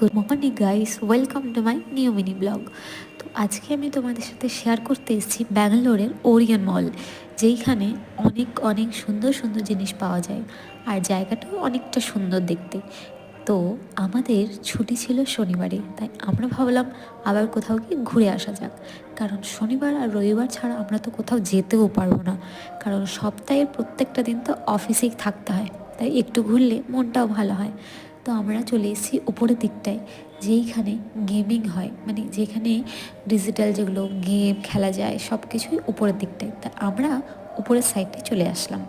Good morning guys, welcome to my new mini blog. তো আজকে আমি তোমাদের সাথে শেয়ার করতে এসেছি ব্যাঙ্গালোরের ওরিয়ন মল, যেইখানে অনেক অনেক সুন্দর সুন্দর জিনিস পাওয়া যায় আর জায়গাটাও অনেকটা সুন্দর দেখতে। তো আমাদের ছুটি ছিল শনিবারে, তাই আমরা ভাবলাম আবার কোথাও গিয়ে ঘুরে আসা যাক। কারণ শনিবার আর রবিবার ছাড়া আমরা তো কোথাও যেতেও পারবো না, কারণ সপ্তাহের প্রত্যেকটা দিন তো অফিসেই থাকতে হয়, তাই একটু ঘুরলে মনটাও ভালো হয়। তো আমরা চলে এসেছি উপরের দিকটায়, যেইখানে গেমিং হয়, মানে যেখানে ডিজিটাল যেগুলো গেম খেলা যায় সব কিছুই উপরের দিকটায়, তা আমরা উপরের সাইডে চলে আসলাম।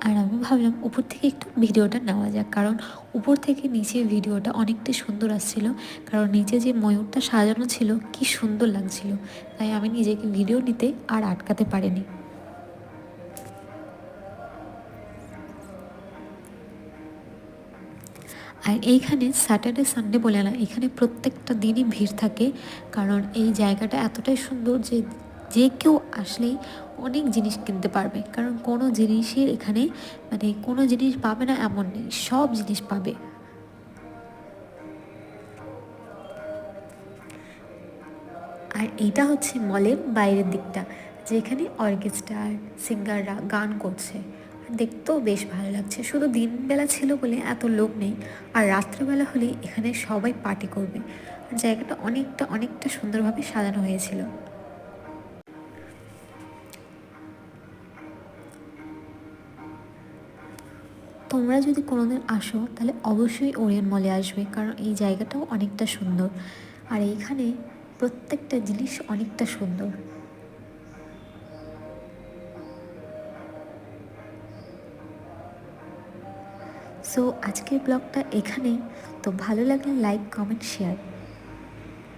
আর আমি ভাবলাম উপর থেকে একটু ভিডিওটা নেওয়া যাক, কারণ উপর থেকে নিচে ভিডিওটা অনেকটা সুন্দর আসছিল, কারণ নিচে যে ময়ূরটা সাজানো ছিল কি সুন্দর লাগছিল, তাই আমি নিজেকে ভিডিও নিতে আর আটকাতে পারিনি। আর এইখানে স্যাটারডে সানডে বলে না, এখানে প্রত্যেকটা দিনই ভিড় থাকে, কারণ এই জায়গাটা এতটাই সুন্দর যে যে কেউ আসলেই অনেক জিনিস কিনতে পারবে, কারণ কোনো জিনিসই এখানে মানে কোনো জিনিস পাবে না এমন নেই, সব জিনিস পাবে। আর এইটা হচ্ছে মলের বাইরের দিকটা, যেখানে অর্কেস্ট্রার সিঙ্গাররা গান করছে, আর দেখতেও বেশ ভালো লাগছে। শুধু দিনবেলা ছিল বলে এত লোক নেই, আর রাত্রেবেলা হলে এখানে সবাই পার্টি করবে। আর জায়গাটা অনেকটা অনেকটা সুন্দরভাবে সাজানো হয়েছিল। তোমরা যদি কোনোদিন আসো তাহলে অবশ্যই ওরিয়ন মলে আসবে, কারণ এই জায়গাটাও অনেকটা সুন্দর, আর এইখানে প্রত্যেকটা জিনিস অনেকটা সুন্দর। সো আজকের ব্লগটা এখানেই। তো ভালো লাগলে লাইক, কমেন্ট, শেয়ার।